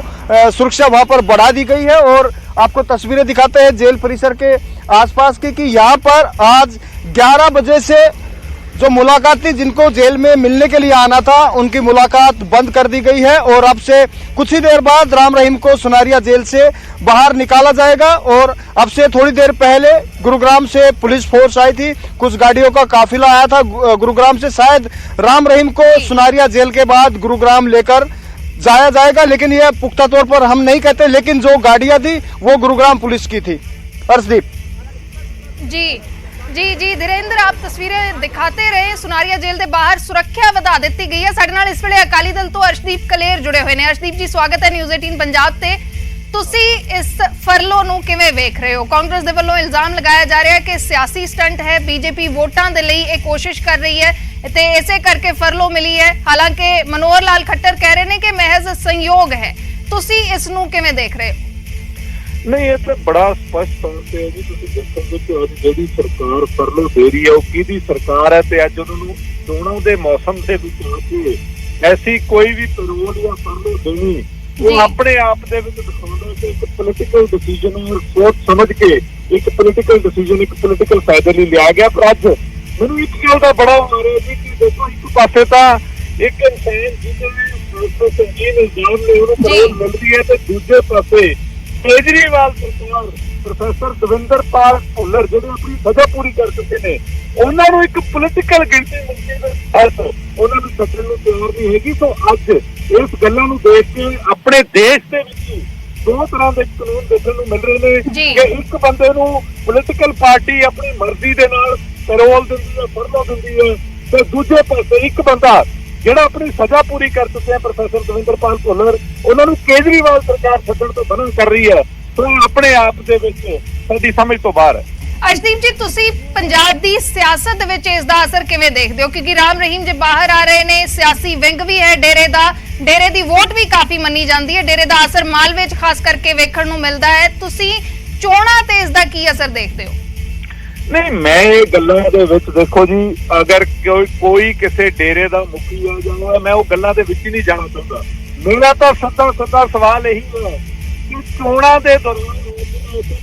सुरक्षा वहां पर बढ़ा दी गई है। और आपको तस्वीरें दिखाते हैं जेल परिसर के आसपास की कि यहाँ पर आज 11 बजे से जो मुलाकाती जिनको जेल में मिलने के लिए आना था उनकी मुलाकात बंद कर दी गई है और अब से कुछ ही देर बाद राम रहीम को सुनारिया जेल से बाहर निकाला जाएगा। और अब से थोड़ी देर पहले गुरुग्राम से पुलिस फोर्स आई थी, कुछ गाड़ियों का काफिला आया था गुरुग्राम से। शायद राम रहीम को सुनारिया जेल के बाद गुरुग्राम लेकर जाया जाएगा, लेकिन यह पुख्ता तौर पर हम नहीं कहते। लेकिन जो गाड़ियां थी वो गुरुग्राम पुलिस की थी। अर्शदीप जी जी जी धीरेन्द्र, आप तस्वीरें दिखाते रहे। सुनारिया जेल के बाहर सुरक्षा वधा दी गई है। साडे नाल इस वेले अकाली दल तो अर्शदीप कलेर जुड़े हुए हैं। अर्शदीप जी, स्वागत है न्यूज़ 18 पंजाब ते। तुसी इस फरलो नूं किवें वेख रहे हो? कांग्रेस दे वल्लों इल्जाम लगाया जा रहा है कि सियासी स्टंट है, बीजेपी वोटां दे लई एक कोशिश कर रही है ते इसे करके फरलो मिली है। हालांकि मनोहर लाल खट्टर कह रहे हैं कि महज संयोग है। तुसी इस नूं किवें देख रहे हो? नहीं, ये तो बड़ा स्पष्ट तौर से है जी। तुसीं देखोगे कि अज जिहड़ी सरकार फरलो दे रही है वो किहदी सरकार है ते अज उन्होंने चोणां दे मौसम से बचा के ऐसी कोई भी पैरोल या फरलो देनी वो अपने आप दे विच दिखाउंदा कि एक पोलिटिकल डिसीजन और सोच समझ के एक पोलिटिकल डिसीजन एक पोलिटिकल फायदे लई लिया गया। पर अज मैनूं इस गल दा बड़ा आ रहा जी कि देखो एक पासे तां एक इंसान जिहने ਸੰਗੀਨ ਇਲਜ਼ਾਮ ਨੇ ਉਹਨੂੰ ਕਰੋੜ ਮਿਲਦੀ ਹੈ, ਤੇ ਦੂਜੇ ਪਾਸੇ ਕੇਜਰੀਵਾਲ ਸਰਕਾਰ ਪ੍ਰੋਫੈਸਰ ਦਵਿੰਦਰਪਾਲ ਭੁੱਲਰ ਜਿਹੜੇ ਆਪਣੀ ਸਜ਼ਾ ਪੂਰੀ ਕਰ ਚੁੱਕੇ ਨੇ, ਉਹਨਾਂ ਨੂੰ ਇੱਕ ਪੋਲੀਟੀਕਲ ਗਿਣਤੀ ਮਿਲਦੀ ਹੈ, ਉਹਨਾਂ ਨੂੰ ਛੱਡਣ ਨੂੰ ਤਿਆਰ ਨਹੀਂ ਹੈਗੀ। ਸੋ ਅੱਜ ਇਸ ਗੱਲਾਂ ਨੂੰ ਦੇਖ ਕੇ ਆਪਣੇ ਦੇਸ਼ ਦੇ ਵਿੱਚ ਦੋ ਤਰ੍ਹਾਂ ਦੇ ਕਾਨੂੰਨ ਦੇਖਣ ਨੂੰ ਮਿਲ ਰਹੇ ਨੇ ਕਿ ਇੱਕ ਬੰਦੇ ਨੂੰ ਪੋਲੀਟੀਕਲ ਪਾਰਟੀ ਆਪਣੀ ਮਰਜ਼ੀ ਦੇ ਨਾਲ ਪੈਰੋਲ ਦਿੰਦੀ ਹੈ, ਫਰਲੋ ਦਿੰਦੀ ਹੈ, ਤੇ ਦੂਜੇ ਪਾਸੇ ਇੱਕ ਬੰਦਾ ਜਿਹੜਾ ਆਪਣੀ ਸਜ਼ਾ ਪੂਰੀ ਕਰ ਚੁੱਕਿਆ ਪ੍ਰੋਫੈਸਰ ਦਵਿੰਦਰਪਾਲ ਭੁੱਲਰ, ਉਹਨਾਂ ਨੂੰ ਕੇਜਰੀਵਾਲ ਸਰਕਾਰ ਛੱਡਣ ਤੋਂ ਮਨਾ ਕਰ ਰਹੀ ਹੈ। ਸੋ ਆਪਣੇ ਆਪ ਦੇ ਵਿੱਚ ਸਾਡੀ ਸਮਝ ਤੋਂ ਬਾਹਰ ਹੈ। ਅਰਸ਼ਦੀਪ ਜੀ, ਤੁਸੀਂ ਪੰਜਾਬ ਦੀ ਸਿਆਸਤ ਦੇ ਵਿੱਚ ਇਸ ਦਾ ਅਸਰ ਕਿਵੇਂ ਦੇਖਦੇ ਹੋ? ਕਿਉਂਕਿ ਰਾਮ ਰਹੀਮ ਜੇ ਬਾਹਰ ਆ ਰਹੇ ਨੇ, ਸਿਆਸੀ ਵਿੰਗ ਵੀ ਹੈ ਡੇਰੇ ਦਾ, ਡੇਰੇ ਦੀ ਵੋਟ ਵੀ ਕਾਫੀ ਮੰਨੀ ਜਾਂਦੀ ਹੈ, ਡੇਰੇ ਦਾ ਅਸਰ ਮਾਲਵੇ 'ਚ ਖਾਸ ਕਰਕੇ ਵੇਖਣ ਨੂੰ ਮਿਲਦਾ ਹੈ। ਤੁਸੀਂ ਚੋਣਾਂ ਤੇ ਇਸ ਦਾ ਕੀ ਅਸਰ ਦੇਖਦੇ ਹੋ? ਨਹੀਂ, ਮੈਂ ਇਹ ਗੱਲਾਂ ਦੇ ਵਿੱਚ ਦੇਖੋ ਜੀ, ਅਗਰ ਕੋਈ ਕਿਸੇ ਡੇਰੇ ਦਾ ਮੁਖੀ ਆ ਜਾਣਾ, ਮੈਂ ਉਹ ਗੱਲਾਂ ਦੇ ਵਿੱਚ ਹੀ ਨਹੀਂ ਜਾਣਾ ਚਾਹੁੰਦਾ। ਮੇਰਾ ਤਾਂ ਸਿੱਧਾ ਸਵਾਲ ਇਹੀ ਹੈ ਕਿ ਚੋਣਾਂ ਦੇ ਦੌਰਾਨ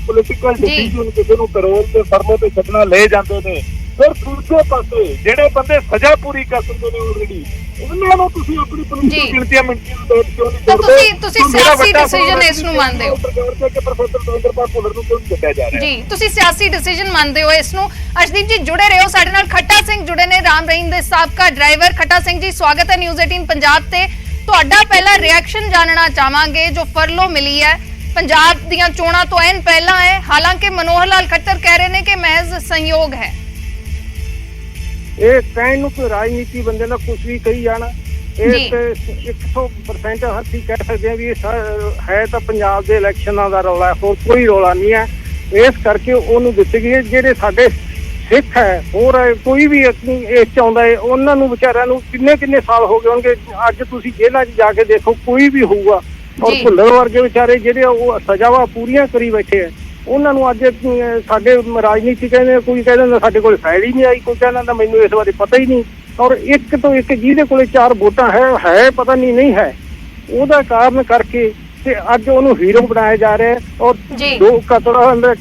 ਪੋਲੀਟੀਕਲ ਡਿਸੀਜਨ ਕਿਸੇ ਨੂੰ ਕਰੋਲ ਤੇ ਫਰਮੋ ਤੇ ਛੱਡਣਾ ਲੈ ਜਾਂਦੇ ਨੇ, ਫਿਰ ਦੂਜੇ ਪਾਸੇ ਜਿਹੜੇ ਬੰਦੇ ਸਜ਼ਾ ਪੂਰੀ ਕਰ ਚੁੱਕੇ ਨੇ ਆਲਰੇਡੀ, ਉਹਨਾਂ ਨੂੰ ਤੁਸੀਂ ਆਪਣੀ ਪੋਲੀਟੀਕਲ ਗਿਣਤੀਆਂ ਮਿੰਟੀਆਂ ਦੇ ਕਿਉਂ ਨਹੀਂ ਕਰਦੇ? ਤੁਸੀਂ ਸਿਆਸੀ ਡਿਸੀਜਨ ਇਸ ਨੂੰ ਮੰਨਦੇ ਹੋ ਕਿ ਪ੍ਰੋਫੈਸਰ ਦਵਿੰਦਰਪਾਲ ਭੁੱਲਰ ਨੂੰ ਕਿਉਂ ਛੱਡਿਆ ਜਾ ਰਿਹਾ? ਜੀ, ਤੁਸੀਂ ਸਿਆਸੀ ਡਿਸੀਜਨ ਮੰਨਦੇ ਹੋ ਇਸ ਨੂੰ। ਅਰਸ਼ਦੀਪ ਜੀ ਜੁੜੇ ਰਹੋ ਸਾਡੇ ਨਾਲ। ਖੱਟਾ ਸਿੰਘ ਜੁੜੇ ਨੇ, ਰਾਮ ਰਹੀਮ ਦੇ ਸਾਬਕਾ ਡਰਾਈਵਰ। ਖੱਟਾ ਸਿੰਘ ਜੀ, ਸਵਾਗਤ ਹੈ ਨਿਊਜ਼ 18 ਪੰਜਾਬ ਤੇ। ਤੁਹਾਡਾ ਪਹਿਲਾ ਰਿਐਕਸ਼ਨ ਜਾਣਨਾ ਚਾਹਾਂਗੇ। ਜੋ ਫਰਲੋ ਮਿਲੀ ਹੈ ਪੰਜਾਬ ਦੀਆਂ ਚੋਣਾਂ ਤੋਂ ਐਨ ਪਹਿਲਾਂ ਹੈ, ਹਾਲਾਂਕਿ ਮਨੋਹਰ ਲਾਲ ਖੱਟਰ ਕਹਿ ਰਹੇ ਨੇ ਕਿ ਮਹਿਜ਼ ਸੰਯੋਗ ਹੈ। ਇਹ ਕਹਿਣ ਨੂੰ ਕੋਈ ਰਾਜਨੀਤੀ ਬੰਦੇ ਦਾ ਕੁਝ ਵੀ ਕਹੀ ਜਾਣਾ, ਇਹ ਤੇ 100% ਅਸੀਂ ਕਹਿ ਸਕਦੇ ਹਾਂ ਵੀ ਇਹ ਹੈ ਤਾਂ ਪੰਜਾਬ ਦੇ ਇਲੈਕਸ਼ਨਾਂ ਦਾ ਰੌਲਾ, ਹੋਰ ਕੋਈ ਰੌਲਾ ਨਹੀਂ ਹੈ। ਇਸ ਕਰਕੇ ਉਹਨੂੰ ਦਿੱਤੀ ਗਈ ਹੈ। ਜਿਹੜੇ ਸਾਡੇ ਸਿੱਖ ਹੈ, ਹੋਰ ਕੋਈ ਵੀ ਇਸ ਚ ਆਉਂਦਾ ਹੈ, ਉਹਨਾਂ ਨੂੰ ਵਿਚਾਰਿਆਂ ਨੂੰ ਕਿੰਨੇ ਸਾਲ ਹੋ ਗਏ ਹੋਣਗੇ। ਅੱਜ ਤੁਸੀਂ ਜੇਲ੍ਹਾਂ 'ਚ ਜਾ ਕੇ ਦੇਖੋ, ਕੋਈ ਵੀ ਹੋਊਗਾ। ਔਰ ਭੁੱਲਰ ਵਰਗੇ ਵਿਚਾਰੇ ਜਿਹੜੇ ਉਹ ਸਜ਼ਾਵਾਂ ਪੂਰੀਆਂ ਕਰੀ ਬੈਠੇ ਆ, ਉਹਨਾਂ ਨੂੰ ਅੱਜ ਸਾਡੇ ਰਾਜਨੀਤੀ ਕਹਿੰਦੇ, ਕੋਈ ਕਹਿੰਦਾ ਸਾਡੇ ਕੋਲ ਫਾਈਲ ਹੀ ਨਹੀਂ ਆਈ, ਕੋਈ ਕਹਿੰਦਾ ਮੈਨੂੰ ਇਸ ਬਾਰੇ ਪਤਾ ਹੀ ਨਹੀਂ। ਔਰ ਇੱਕ ਤੋਂ ਇੱਕ ਜਿਹਦੇ ਕੋਲੇ 4 ਵੋਟਾਂ ਹੈ ਪਤਾ ਨਹੀਂ ਹੈ, ਉਹਦਾ ਕਾਰਨ ਕਰਕੇ ਤੇ ਅੱਜ ਉਹਨੂੰ ਹੀਰੋ ਬਣਾਇਆ ਜਾ ਰਿਹਾ ਹੈ। ਔਰ 2 ਕਤਲ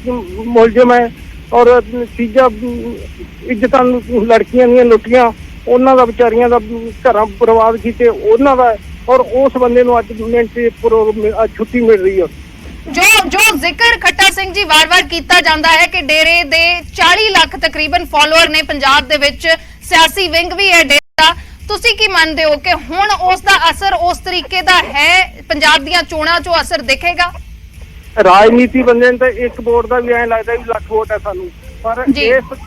ਮੁਲਜ਼ਮ ਹੈ, ਔਰ ਤੀਜਾ ਇੱਜ਼ਤਾਂ ਲੜਕੀਆਂ ਦੀਆਂ ਲੁੱਟੀਆਂ, ਉਹਨਾਂ ਦਾ ਵਿਚਾਰੀਆਂ ਦਾ ਘਰਾਂ ਬਰਬਾਦ ਕੀਤੇ ਉਹਨਾਂ ਦਾ, ਔਰ ਉਸ ਬੰਦੇ ਨੂੰ ਅੱਜ ਮਿੰਟ ਛੁੱਟੀ ਮਿਲ ਰਹੀ ਹੈ। ਜੋ ਜ਼ਿਕਰ ਖੱਟਾ ਸਿੰਘ ਜੀ ਵਾਰ-ਵਾਰ ਕੀਤਾ ਜਾਂਦਾ ਹੈ ਕਿ ਡੇਰੇ ਦੇ 40 ਲੱਖ ਤਕਰੀਬਨ ਫਾਲੋਅਰ ਨੇ ਪੰਜਾਬ ਦੇ ਵਿੱਚ, ਸਿਆਸੀ ਵਿੰਗ ਵੀ ਹੈ ਡੇਰੇ ਦਾ, ਤੁਸੀਂ ਕੀ ਮੰਨਦੇ ਹੋ ਕਿ ਹੁਣ ਉਸ ਦਾ ਅਸਰ ਉਸ ਤਰੀਕੇ ਦਾ ਹੈ? ਪੰਜਾਬ ਦੀਆਂ ਚੋਣਾਂ 'ਚੋਂ ਅਸਰ ਦਿਖੇਗਾ? ਰਾਜਨੀਤੀ ਬੰਦੇ ਨੂੰ ਤਾਂ ਇੱਕ ਵੋਟ ਦਾ ਵੀ ਐਂ ਲੱਗਦਾ ਵੀ ਲੱਖ ਵੋਟ ਹੈ ਸਾਨੂੰ, ਪਰ ਇਸ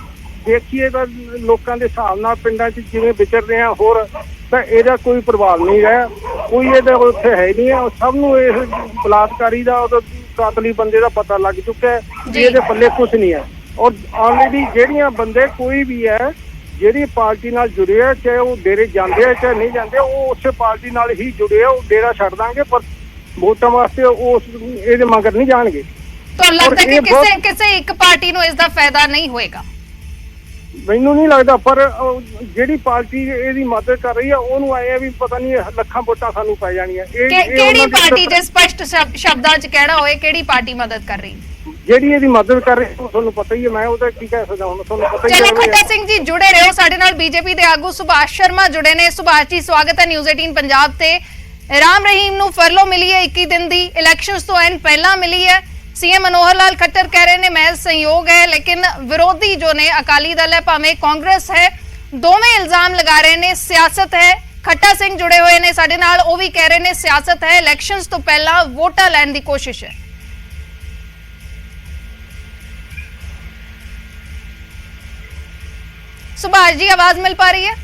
ਦੇਖੀਏ ਤਾਂ ਲੋਕਾਂ ਦੇ ਹਿਸਾਬ ਨਾਲ ਪਿੰਡਾਂ 'ਚ ਜਿਵੇਂ ਵਿਚਰ ਰਹੇ ਆ ਹੋਰ, ਤਾਂ ਇਹਦਾ ਕੋਈ ਪ੍ਰਭਾਵ ਨਹੀਂ ਹੈ, ਕੋਈ ਇਹਦਾ ਉੱਥੇ ਹੈ ਨਹੀਂ ਹੈ। ਸਭ ਨੂੰ ਇਹ ਬਲਾਤਕਾਰੀ ਦਾ, ਉਹਦਾ ਕਾਤਲੀ ਬੰਦੇ ਦਾ ਪਤਾ ਲੱਗ ਚੁੱਕਾ ਹੈ ਵੀ ਇਹਦੇ ਪੱਲੇ ਕੁਛ ਨਹੀਂ ਹੈ। ਔਰ ਆਲਰੇਡੀ ਜਿਹੜੀਆਂ ਬੰਦੇ ਕੋਈ ਵੀ ਹੈ ਜਿਹੜੀ ਪਾਰਟੀ ਨਾਲ ਜੁੜੇ ਆ, ਚਾਹੇ ਉਹ ਡੇਰੇ ਜਾਂਦੇ ਆ ਚਾਹੇ ਨਹੀਂ ਜਾਂਦੇ, ਉਹ ਉਸੇ ਪਾਰਟੀ ਨਾਲ ਹੀ ਜੁੜੇ ਆ। ਉਹ ਡੇਰਾ ਛੱਡ ਦਾਂਗੇ, ਪਰ ਵੋਟਾਂ ਵਾਸਤੇ ਉਹ ਇਹਦੇ ਮਗਰ ਨਹੀਂ ਜਾਣਗੇ। ਤੁਹਾਨੂੰ ਲੱਗਦਾ ਕਿ ਕਿਸੇ ਇੱਕ ਪਾਰਟੀ ਨੂੰ ਇਸ ਦਾ ਫਾਇਦਾ ਨਹੀਂ ਹੋਏਗਾ? ਮੈਨੂੰ ਨਹੀਂ ਲੱਗਦਾ, ਪਰ ਜਿਹੜੀ ਪਾਰਟੀ ਇਹਦੀ ਮਦਦ ਕਰ ਰਹੀ ਆ ਉਹਨੂੰ ਆਏ ਆ ਵੀ ਪਤਾ ਨਹੀਂ ਲੱਖਾਂ ਵੋਟਾਂ ਸਾਨੂੰ ਪੈ ਜਾਣੀਆਂ। ਕਿਹੜੀ ਪਾਰਟੀ, ਜੇ ਸਪਸ਼ਟ ਸ਼ਬਦਾਂ 'ਚ ਕਹਿਣਾ ਹੋਏ, ਕਿਹੜੀ ਪਾਰਟੀ ਮਦਦ ਕਰ ਰਹੀ? ਜਿਹੜੀ ਇਹਦੀ ਮਦਦ ਕਰ ਰਹੀ ਤੁਹਾਨੂੰ ਪਤਾ ਹੀ ਹੈ, ਮੈਂ ਉਹਦਾ ਕੀ ਕਹਿ ਸਕਦਾ ਹੁਣ, ਤੁਹਾਨੂੰ ਪਤਾ ਹੀ ਹੈ। ਚਲੋ ਖੱਟਾ ਸਿੰਘ ਜੀ ਜੁੜੇ ਰਹੋ ਸਾਡੇ ਨਾਲ। ਬੀਜੇਪੀ ਦੇ ਆਗੂ ਸੁਭਾਸ਼ ਸ਼ਰਮਾ ਜੁੜੇ ਨੇ। ਸੁਭਾਸ਼ ਜੀ, ਸਵਾਗਤ ਹੈ ਨਿਊਜ਼ 18 ਪੰਜਾਬ ਤੇ। ਰਾਮ ਰਹੀਮ ਨੂੰ ਫਰਲੋ ਮਿਲੀ ਹੈ 21 ਦਿਨ ਦੀ, ਇਲੈਕਸ਼ਨਸ ਤੋਂ ਐਨ ਪਹਿਲਾਂ ਮਿਲੀ ਹੈ। सीएम मनोहर लाल खट्टर कह रहे हैं महज संयोग है, लेकिन विरोधी जो ने अकाली दल है भावें कांग्रेस है, दोवें इल्जाम लगा रहे हैं सियासत है। खट्टा सिंह जुड़े हुए ने साडे नाल, वो भी कह रहे हैं सियासत है, इलैक्शनस तो पहला वोटा लैण दी कोशिश है। सुभाष जी आवाज मिल पा रही है?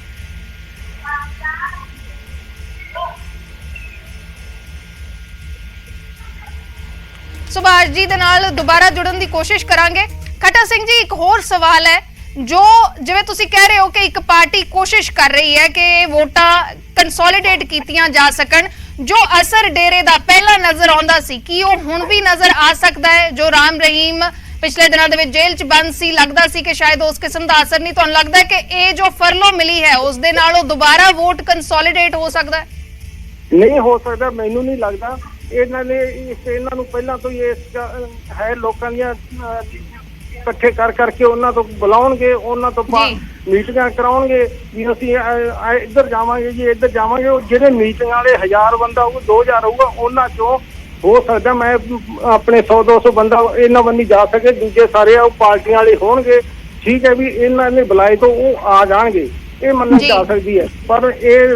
सुभाष जी दे नाल दोबारा जुड़न दी कोशिश करांगे। खट्टा सिंह जी, एक होर सवाल है, जो जिवें तुसीं कह रहे हो कि एक पार्टी कोशिश कर रही है कि वोटां कंसोलीडेट कीतियां जा सकन, जो असर डेरे दा पहला नजर आउंदा सी कि वो हुण भी नजर आ सकदा है? जो राम रहीम पिछले दिनों दे विच जेल च बंद सी, लगदा सी कि शायद उस किस्म दा असर नहीं, तुहानूं लगदा है कि ये जो फरलो मिली है उस दे नाल दोबारा वोट कंसोलीडेट हो सकदा है? नहीं हो सकदा, मैनूं नहीं लगदा। ਇਹਨਾਂ ਨੂੰ ਪਹਿਲਾਂ ਤੋਂ ਹੀ ਇਸ ਹੈ ਲੋਕਾਂ ਦੀਆਂ ਇਕੱਠੇ ਕਰ ਕਰਕੇ ਉਹਨਾਂ ਤੋਂ ਬੁਲਾਉਣਗੇ, ਉਹਨਾਂ ਤੋਂ ਮੀਟਿੰਗਾਂ ਕਰਾਉਣਗੇ ਵੀ ਅਸੀਂ ਇੱਧਰ ਜਾਵਾਂਗੇ ਜੀ, ਇੱਧਰ ਜਾਵਾਂਗੇ। ਉਹ ਜਿਹੜੇ ਮੀਟਿੰਗ ਵਾਲੇ 1000 ਬੰਦਾ ਹੋਊਗਾ, 2000 ਹੋਊਗਾ, ਉਹਨਾਂ ਚੋਂ ਹੋ ਸਕਦਾ ਮੈਂ ਆਪਣੇ 100-200 ਬੰਦਾ ਇਹਨਾਂ ਬੰਨੀ ਜਾ ਸਕੇ, ਦੂਜੇ ਸਾਰੇ ਉਹ ਪਾਰਟੀਆਂ ਵਾਲੇ ਹੋਣਗੇ। ਠੀਕ ਹੈ ਵੀ ਇਹਨਾਂ ਨੇ ਬੁਲਾਏ ਤੋਂ ਉਹ ਆ ਜਾਣਗੇ, ਇਹ ਮੰਨਣ ਜਾ ਸਕਦੀ ਹੈ। ਪਰ ਇਹ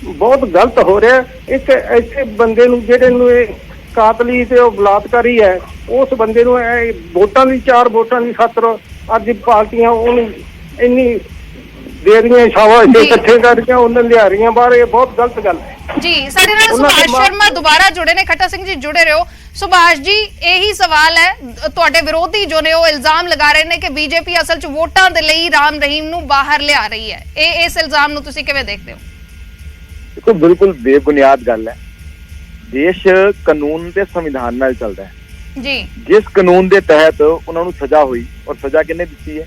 ਬਹੁਤ ਗਲਤ ਹੋ ਰਿਹਾ। ਇੱਕ ਐਸੇ ਬੰਦੇ ਨੂੰ ਜਿਹੜੇ ਨੂੰ ਇਹ ਕਾਤਲੀ ਤੇ ਉਹ ਬਲਾਤਕਾਰੀ ਹੈ, ਉਸ ਬੰਦੇ ਨੂੰ ਵੋਟਾਂ ਦੀ 4 ਵੋਟਾਂ ਦੀ ਖਾਤਰ ਅੱਜ ਪਾਰਟੀਆਂ ਉਹਨੂੰ ਇੰਨੀ ਦੇ ਰਹੀਆਂ ਸ਼ਾਬਾਸ਼ ਇਕੱਠੇ ਕਰਕੇ ਉਹਨਾਂ ਲਿਆ ਰਹੀਆਂ ਬਾਹਰ। ਇਹ ਬਹੁਤ ਗਲਤ ਗੱਲ ਹੈ ਜੀ। ਸਾਡੇ ਨਾਲ ਸੁਭਾਸ਼ ਸ਼ਰਮਾ ਦੁਬਾਰਾ ਜੁੜੇ ਨੇ। ਖੱਟਾ ਸਿੰਘ ਜੀ ਜੁੜੇ ਰਹੋ। ਸੁਭਾਸ਼ ਜੀ, ਇਹੀ ਸਵਾਲ ਹੈ, ਤੁਹਾਡੇ ਵਿਰੋਧੀ ਜੋ ਨੇ ਉਹ ਇਲਜ਼ਾਮ ਲਗਾ ਰਹੇ ਨੇ ਕਿ ਬੀਜੇਪੀ ਅਸਲ 'ਚ ਵੋਟਾਂ ਦੇ ਲਈ ਰਾਮ ਰਹੀਮ ਨੂੰ ਬਾਹਰ ਲਿਆ ਰਹੀ ਹੈ। ਇਸ ਇਲਜ਼ਾਮ ਨੂੰ ਤੁਸੀਂ ਕਿਵੇਂ ਦੇਖਦੇ ਹੋ? ਦੇਖੋ, ਬਿਲਕੁਲ ਬੇਬੁਨਿਆਦ ਗੱਲ ਹੈ। ਦੇਸ਼ ਕਾਨੂੰਨ ਤੇ ਸੰਵਿਧਾਨ ਨਾਲ ਚੱਲਦਾ ਹੈ ਜੀ। ਜਿਸ ਕਾਨੂੰਨ ਦੇ ਤਹਿਤ ਉਹਨਾਂ ਨੂੰ ਸਜ਼ਾ ਹੋਈ, ਔਰ ਸਜ਼ਾ ਕਿਹਨੇ ਦਿੱਤੀ ਹੈ,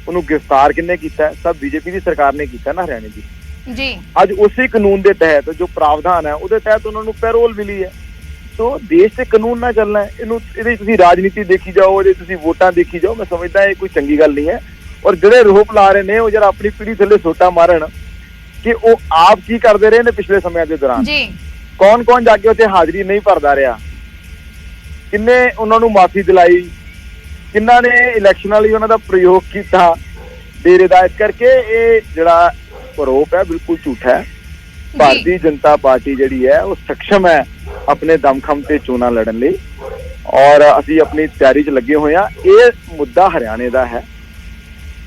ਉਹਨੂੰ ਗ੍ਰਿਫਤਾਰ ਕਿਹਨੇ ਕੀਤਾ, ਸਭ ਬੀਜੇਪੀ ਦੀ ਸਰਕਾਰ ਨੇ ਕੀਤਾ ਨਾ, ਹਰਿਆਣੇ ਦੀ ਜੀ। ਅੱਜ ਉਸੇ ਕਾਨੂੰਨ ਦੇ ਤਹਿਤ ਜੋ ਪ੍ਰਾਵਧਾਨ ਹੈ ਉਹਦੇ ਤਹਿਤ ਉਹਨਾਂ ਨੂੰ ਪੈਰੋਲ ਮਿਲੀ ਹੈ। ਸੋ ਦੇਸ਼ ਤੇ ਕਾਨੂੰਨ ਨਾਲ ਚੱਲਣਾ ਹੈ। ਇਹਦੇ ਤੁਸੀਂ ਰਾਜਨੀਤੀ ਦੇਖੀ ਜਾਓ, ਇਹਦੇ ਤੁਸੀਂ ਵੋਟਾਂ ਦੇਖੀ ਜਾਓ, ਮੈਂ ਸਮਝਦਾ ਇਹ ਕੋਈ ਚੰਗੀ ਗੱਲ ਨਹੀਂ ਹੈ। ਔਰ ਜਿਹੜੇ ਰੋਪ ਲਾ ਰਹੇ ਨੇ ਉਹ ਜਰਾ ਆਪਣੀ ਪੀੜੀ ਥੱਲੇ ਸੋਟਾ ਮਾਰਨ ਕਿ ਉਹ ਆਪ ਕੀ ਕਰਦੇ ਰਹੇ ਨੇ ਪਿਛਲੇ ਸਮਿਆਂ ਦੇ ਦੌਰਾਨ। ਕੌਣ ਜਾ ਕੇ ਉੱਥੇ ਹਾਜ਼ਰੀ ਨਹੀਂ ਭਰਦਾ ਰਿਹਾ, ਕਿੰਨੇ ਉਹਨਾਂ ਨੂੰ ਮਾਫੀ ਦਿਲਾਈ, ਕਿੰਨਾ ਨੇ ਇਲੈਕਸ਼ਨਾਂ ਲਈ ਉਹਨਾਂ ਦਾ ਪ੍ਰਯੋਗ ਕੀਤਾ ਡੇਰੇ ਦਾ। ਇਸ ਕਰਕੇ ਇਹ ਜਿਹੜਾ ਆਰੋਪ ਹੈ ਬਿਲਕੁਲ ਝੂਠਾ ਹੈ। ਭਾਰਤੀ ਜਨਤਾ ਪਾਰਟੀ ਜਿਹੜੀ ਹੈ ਉਹ ਸક્ષਮ ਹੈ ਆਪਣੇ ਦਮਖਮ ਤੇ ਚੋਣਾਂ ਲੜਨ ਲਈ, ਔਰ ਅਸੀਂ ਆਪਣੀ ਤਿਆਰੀ 'ਚ ਲੱਗੇ ਹੋਏ ਹਾਂ। ਇਹ ਮੁੱਦਾ ਹਰਿਆਣੇ ਦਾ ਹੈ,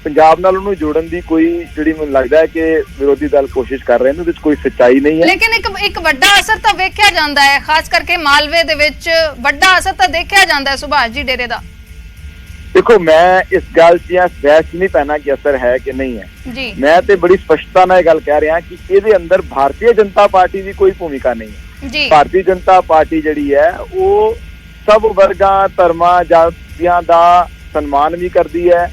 ਪੰਜਾਬ ਨਾਲ ਉਹਨੂੰ ਜੋੜਨ ਦੀ ਕੋਈ ਜਿਹੜੀ ਮੈਨੂੰ ਲੱਗਦਾ ਹੈ ਕਿ ਵਿਰੋਧੀ ਦਲ ਕੋਸ਼ਿਸ਼ ਕਰ ਰਹੇ ਨੇ, ਉਹਦੇ 'ਚ ਕੋਈ ਸੱਚਾਈ ਨਹੀਂ ਹੈ। ਲੇਕਿਨ ਇੱਕ ਵੱਡਾ ਅਸਰ ਤਾਂ ਵੇਖਿਆ ਜਾਂਦਾ ਹੈ, ਖਾਸ ਕਰਕੇ ਮਾਲਵੇ ਦੇ ਵਿੱਚ ਵੱਡਾ ਅਸਰ ਤਾਂ ਦੇਖਿਆ ਜਾਂਦਾ ਹੈ ਸੁਭਾਸ਼ ਜੀ ਡੇਰੇ ਦਾ। ਦੇਖੋ, ਮੈਂ ਇਸ ਗੱਲ 'ਚ ਜਾਂ ਬਹਿਸ ਨਹੀਂ ਪੈਣਾ ਕਿ ਅਸਰ ਹੈ ਕਿ ਨਹੀਂ ਹੈ ਜੀ। ਮੈਂ ਤੇ ਬੜੀ ਸਪਸ਼ਟਤਾ ਨਾਲ ਇਹ ਗੱਲ ਕਹਿ ਰਿਹਾ ਕਿ ਇਹਦੇ ਅੰਦਰ ਭਾਰਤੀ ਜਨਤਾ ਪਾਰਟੀ ਦੀ ਕੋਈ ਭੂਮਿਕਾ ਨਹੀਂ ਹੈ ਜੀ। ਭਾਰਤੀ ਜਨਤਾ ਪਾਰਟੀ ਜਿਹੜੀ ਹੈ ਉਹ ਸਭ ਵਰਗਾਂ, ਧਰਮਾਂ, ਜਾਤੀਆਂ ਦਾ ਸਨਮਾਨ ਵੀ ਕਰਦੀ ਹੈ,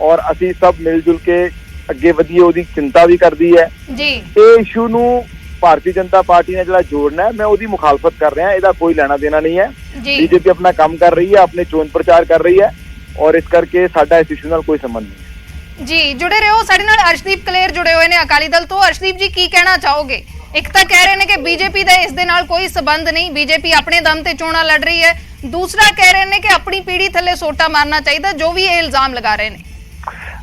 ਔਰ ਅਸੀਂ ਸਭ ਮਿਲ ਜੁਲ ਕੇ ਅੱਗੇ ਵਧੀਏ ਉਹਦੀ ਚਿੰਤਾ ਵੀ ਕਰਦੀ ਹੈ ਜੀ। ਇਹ ਇਸ਼ੂ ਨੂੰ ਭਾਰਤੀ ਜਨਤਾ ਪਾਰਟੀ ਨੇ ਜਿਹੜਾ ਜੋੜਨਾ ਹੈ, ਮੈਂ ਉਹਦੀ ਮੁਖਾਲਫਤ ਕਰ ਰਿਹਾ। ਇਹਦਾ ਕੋਈ ਲੈਣਾ ਦੇਣਾ ਨਹੀਂ ਹੈ। ਬੀਜੇਪੀ ਆਪਣਾ ਕੰਮ ਕਰ ਰਹੀ ਹੈ, ਆਪਣੇ ਚੋਣ ਪ੍ਰਚਾਰ ਕਰ ਰਹੀ ਹੈ, ਔਰ ਇਸ ਕਰਕੇ ਸਾਡਾ ਇਸ ਇਸ਼ੂ ਨਾਲ ਕੋਈ ਸੰਬੰਧ ਨਹੀਂ ਜੀ। ਜੁੜੇ ਰਹੋ। ਸਾਡੇ ਨਾਲ ਅਰਸ਼ਦੀਪ ਕਲੇਰ ਜੁੜੇ ਹੋਏ ਨੇ ਅਕਾਲੀ ਦਲ ਤੋਂ। ਅਰਸ਼ਦੀਪ ਜੀ, ਕੀ ਕਹਿਣਾ ਚਾਹੋਗੇ? ਇੱਕ ਤਾਂ ਕਹਿ ਰਹੇ ਨੇ ਕਿ ਬੀਜੇਪੀ ਦਾ ਇਸ ਦੇ ਨਾਲ ਕੋਈ ਸੰਬੰਧ ਨਹੀਂ, ਬੀਜੇਪੀ ਆਪਣੇ ਦਮ ਤੇ ਚੋਣਾਂ ਲੜ ਰਹੀ ਹੈ। ਦੂਸਰਾ ਕਹਿ ਰਹੇ ਨੇ ਕਿ ਆਪਣੀ ਪੀੜੀ ਥੱਲੇ ਸੋਟਾ ਮਾਰਨਾ ਚਾਹੀਦਾ, ਜੋ ਵੀ ਇਹ ਇਲਜ਼ਾਮ ਲਗਾ ਰਹੇ ਨੇ।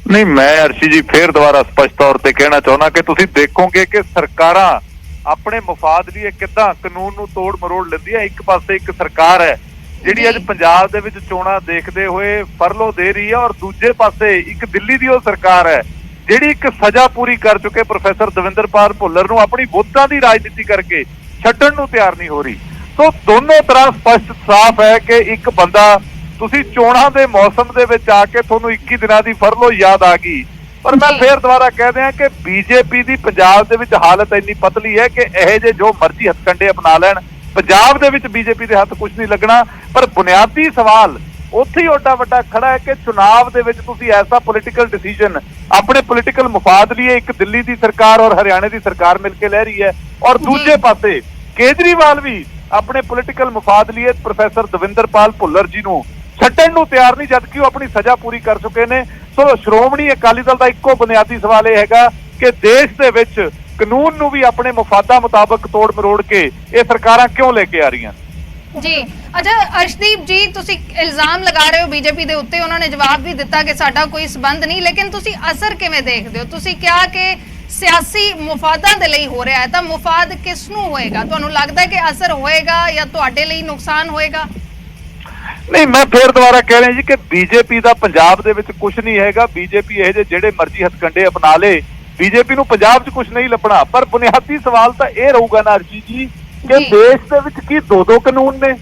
ਨਹੀਂ, ਮੈਂ ਅਰਸ਼ੀ ਜੀ ਫੇਰ ਦੁਬਾਰਾ ਸਪਸ਼ਟ ਤੌਰ ਤੇ ਕਹਿਣਾ ਚਾਹੁੰਦਾ ਕਿ ਤੁਸੀਂ ਦੇਖੋਗੇ ਕਿ ਸਰਕਾਰਾਂ ਆਪਣੇ ਮਫਾਦ ਲਈ ਕਿੱਦਾਂ ਕਾਨੂੰਨ ਨੂੰ ਤੋੜ ਮਰੋੜ ਲੈਂਦੀ ਹੈ। ਇੱਕ ਪਾਸੇ ਇੱਕ ਸਰਕਾਰ ਹੈ ਜਿਹੜੀ ਅੱਜ ਪੰਜਾਬ ਦੇ ਵਿੱਚ ਚੋਣਾਂ ਦੇਖਦੇ ਹੋਏ ਫਰਲੋ ਦੇ ਰਹੀ ਹੈ, ਔਰ ਦੂਜੇ ਪਾਸੇ ਇੱਕ ਦਿੱਲੀ ਦੀ ਉਹ ਸਰਕਾਰ ਹੈ ਜਿਹੜੀ ਇੱਕ ਸਜ਼ਾ ਪੂਰੀ ਕਰ ਚੁੱਕੇ ਪ੍ਰੋਫੈਸਰ ਦਵਿੰਦਰਪਾਲ ਭੁੱਲਰ ਨੂੰ ਆਪਣੀ ਵੋਟਾਂ ਦੀ ਰਾਜਨੀਤੀ ਕਰਕੇ ਛੱਡਣ ਨੂੰ ਤਿਆਰ ਨਹੀਂ ਹੋ ਰਹੀ। ਸੋ ਦੋਨੋਂ ਤਰ੍ਹਾਂ ਸਪਸ਼ਟ ਸਾਫ਼ ਹੈ ਕਿ ਇੱਕ ਬੰਦਾ, ਤੁਸੀਂ ਚੋਣਾਂ ਦੇ ਮੌਸਮ ਦੇ ਵਿੱਚ ਆ ਕੇ ਤੁਹਾਨੂੰ 21 ਦਿਨਾਂ ਦੀ ਫਰਲੋ ਯਾਦ ਆ ਗਈ। ਪਰ ਮੈਂ ਫੇਰ ਦੁਬਾਰਾ ਕਹਿ ਦਿਆਂ ਕਿ ਬੀਜੇਪੀ ਦੀ ਪੰਜਾਬ ਦੇ ਵਿੱਚ ਹਾਲਤ ਇੰਨੀ ਪਤਲੀ ਹੈ ਕਿ ਇਹ ਜੇ ਜੋ ਮਰਜ਼ੀ ਹੱਥਕੰਡੇ ਅਪਣਾ ਲੈਣ, ਪੰਜਾਬ ਦੇ ਵਿੱਚ ਬੀਜੇਪੀ ਦੇ ਹੱਥ ਕੁਝ ਨਹੀਂ ਲੱਗਣਾ। ਪਰ ਬੁਨਿਆਦੀ ਸਵਾਲ ਉੱਥੇ ਹੀ ਓਡਾ ਵੱਡਾ ਖੜਾ ਹੈ ਕਿ ਚੁਣਾਵ ਦੇ ਵਿੱਚ ਤੁਸੀਂ ਐਸਾ ਪੋਲੀਟੀਕਲ ਡਿਸੀਜਨ ਆਪਣੇ ਪੋਲੀਟੀਕਲ ਮਫਾਦ ਲਈ ਇੱਕ ਦਿੱਲੀ ਦੀ ਸਰਕਾਰ ਔਰ ਹਰਿਆਣੇ ਦੀ ਸਰਕਾਰ ਮਿਲ ਕੇ ਲੈ ਰਹੀ ਹੈ, ਔਰ ਦੂਜੇ ਪਾਸੇ ਕੇਜਰੀਵਾਲ ਵੀ ਆਪਣੇ ਪੋਲੀਟੀਕਲ ਮਫਾਦ ਲਈ ਪ੍ਰੋਫੈਸਰ ਦਵਿੰਦਰਪਾਲ ਭੁੱਲਰ ਜੀ ਨੂੰ ਛੱਡਣ ਨੂੰ ਤਿਆਰ ਨਹੀਂ, ਜਦਕਿ ਉਹ ਆਪਣੀ ਸਜ਼ਾ ਪੂਰੀ ਕਰ ਚੁੱਕੇ ਨੇ। ਸੋ ਸ਼੍ਰੋਮਣੀ ਅਕਾਲੀ ਦਲ ਦਾ ਇੱਕੋ ਬੁਨਿਆਦੀ ਸਵਾਲ ਇਹ ਹੈਗਾ ਕਿ ਦੇਸ਼ ਦੇ ਵਿੱਚ ਕਾਨੂੰਨ ਨੂੰ ਵੀ ਆਪਣੇ ਮਫਾਦਾਂ ਮੁਤਾਬਕ ਤੋੜ ਮਰੋੜ ਕੇ ਇਹ ਸਰਕਾਰਾਂ ਕਿਉਂ ਲੈ ਕੇ ਆ ਰਹੀਆਂ ਜੀ। ਅੱਛਾ ਅਰਸ਼ਦੀਪ ਜੀ, ਤੁਸੀਂ ਇਲਜ਼ਾਮ ਲਗਾ ਰਹੇ ਹੋ ਬੀਜੇਪੀ ਦੇ ਉੱਤੇ, ਉਹਨਾਂ ਨੇ ਜਵਾਬ ਵੀ ਦਿੱਤਾ ਕਿ ਸਾਡਾ ਕੋਈ ਸਬੰਧ ਨਹੀਂ, ਲੇਕਿਨ ਤੁਸੀਂ ਅਸਰ ਕਿਵੇਂ ਦੇਖਦੇ ਹੋ? ਤੁਸੀਂ ਕਿਹਾ ਕਿ ਸਿਆਸੀ ਮੁਫਾਦਾਂ ਦੇ ਲਈ ਹੋ ਰਿਹਾ ਹੈ, ਤਾਂ ਮੁਫਾਦ ਕਿਸ ਨੂੰ ਹੋਏਗਾ? ਤੁਹਾਨੂੰ ਲੱਗਦਾ ਹੈ ਕਿ ਅਸਰ ਹੋਏਗਾ ਜਾਂ ਤੁਹਾਡੇ ਲਈ ਨੁਕਸਾਨ ਹੋਏਗਾ? ਨਹੀਂ, ਮੈਂ ਫੇਰ ਦੁਬਾਰਾ ਕਹਿ ਰਿਹਾ ਜੀ ਕਿ ਬੀਜੇਪੀ ਦਾ ਪੰਜਾਬ ਦੇ ਵਿੱਚ ਕੁਝ ਨਹੀਂ ਹੈਗਾ। ਬੀਜੇਪੀ ਇਹ ਜਿਹੜੇ ਮਰਜ਼ੀ ਹੱਥਕੰਡੇ ਅਪਣਾ ਲੇ, ਬੀਜੇਪੀ ਨੂੰ ਪੰਜਾਬ 'ਚ ਕੁਝ ਨਹੀਂ ਲੱਭਣਾ। ਪਰ ਬੁਨਿਆਦੀ ਸਵਾਲ ਤਾਂ ਇਹ ਰਹੂਗਾ ਨਾ ਅਰਜੀ ਜੀ ਕਿ ਦੇਸ਼ ਦੇ ਵਿੱਚ ਕੀ ਦੋ ਕਾਨੂੰਨ ਨੇ?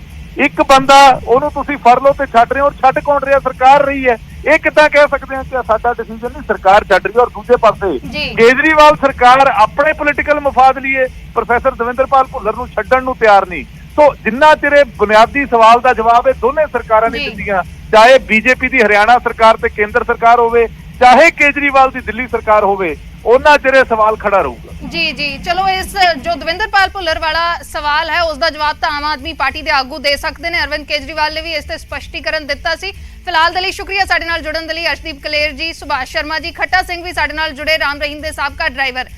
ਇੱਕ ਬੰਦਾ ਉਹਨੂੰ ਤੁਸੀਂ ਫੜ ਲਓ ਤੇ ਛੱਡ ਰਹੇ ਹੋ, ਔਰ ਛੱਡ ਕੌਣ ਰਿਹਾ? ਸਰਕਾਰ ਰਹੀ ਹੈ। ਇਹ ਕਿੱਦਾਂ ਕਹਿ ਸਕਦੇ ਹਾਂ ਕਿ ਸਾਡਾ ਡਿਸੀਜਨ ਨਹੀਂ, ਸਰਕਾਰ ਛੱਡ ਰਹੀ ਹੈ। ਔਰ ਦੂਜੇ ਪਾਸੇ ਕੇਜਰੀਵਾਲ ਸਰਕਾਰ ਆਪਣੇ ਪੋਲੀਟੀਕਲ ਮਫਾਦ ਲਈ ਪ੍ਰੋਫੈਸਰ ਦਵਿੰਦਰਪਾਲ ਭੁੱਲਰ ਨੂੰ ਛੱਡਣ ਨੂੰ ਤਿਆਰ ਨਹੀਂ। ਸੋ ਜਿੰਨਾ ਚਿਰ ਇਹ ਬੁਨਿਆਦੀ ਸਵਾਲ ਦਾ ਜਵਾਬ ਇਹ ਦੋਨੇ ਸਰਕਾਰਾਂ ਨੇ ਦਿੱਤੀਆਂ, ਚਾਹੇ ਬੀਜੇਪੀ ਦੀ ਹਰਿਆਣਾ ਸਰਕਾਰ ਤੇ ਕੇਂਦਰ ਸਰਕਾਰ ਹੋਵੇ, ਚਾਹੇ ਕੇਜਰੀਵਾਲ ਦੀ ਦਿੱਲੀ ਸਰਕਾਰ ਹੋਵੇ, ਉਹਨਾਂ ਚਿਰ ਇਹ ਸਵਾਲ ਖੜਾ ਰਹੂਗਾ। ਜੀ। ਚਲੋ, ਇਸ ਜੋ ਦਵਿੰਦਰਪਾਲ ਭੁੱਲਰ ਵਾਲਾ ਸਵਾਲ ਹੈ ਉਸ ਦਾ ਜਵਾਬ ਤਾਂ ਆਮ ਆਦਮੀ ਪਾਰਟੀ ਦੇ ਆਗੂ ਦੇ ਸਕਦੇ ਨੇ। ਅਰਵਿੰਦ ਕੇਜਰੀਵਾਲ ਨੇ ਵੀ ਇਸ ਤੇ ਸਪਸ਼ਟੀਕਰਨ ਦਿੱਤਾ ਸੀ। ਫਿਲਹਾਲ ਦੇ ਲਈ ਸ਼ੁਕਰੀਆ ਸਾਡੇ ਨਾਲ ਜੁੜਨ ਦੇ ਲਈ। ਅਰਸ਼ਦੀਪ ਕਲੇਰ ਜੀ, ਸੁਭਾਸ਼ ਸ਼ਰਮਾ ਜੀ, ਖੱਟਾ ਸਿੰਘ ਵੀ ਸਾਡੇ ਨਾਲ ਜੁੜੇ, ਰਾਮ ਰਹੀਮ ਦੇ ਸਾਬਕਾ ਡਰਾਈਵਰ।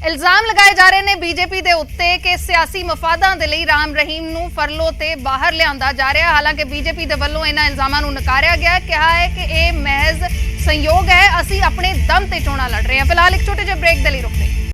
ਇਲਜ਼ਾਮ ਲਗਾਏ ਜਾ ਰਹੇ ਨੇ ਬੀਜੇਪੀ ਦੇ ਉੱਤੇ ਕਿ ਸਿਆਸੀ ਮਫਾਦਾਂ ਦੇ ਲਈ ਰਾਮ ਰਹੀਮ ਨੂੰ ਫਰਲੋ ਤੇ ਬਾਹਰ ਲਿਆਂਦਾ ਜਾ ਰਿਹਾ। ਹਾਲਾਂਕਿ ਬੀਜੇਪੀ ਦੇ ਵੱਲੋਂ ਇਹਨਾਂ ਇਲਜ਼ਾਮਾਂ ਨੂੰ ਨਕਾਰਿਆ ਗਿਆ, ਕਿਹਾ ਹੈ ਕਿ ਇਹ ਮਹਿਜ਼ ਸੰਯੋਗ ਹੈ, ਅਸੀਂ ਆਪਣੇ ਦਮ ਤੇ ਚੋਣਾਂ ਲੜ ਰਹੇ ਹਾਂ। ਫਿਲਹਾਲ ਇੱਕ ਛੋਟੇ ਜਿਹੇ ਬ੍ਰੇਕ ਦੇ ਲਈ ਰੁਕਦੇ ਹਾਂ।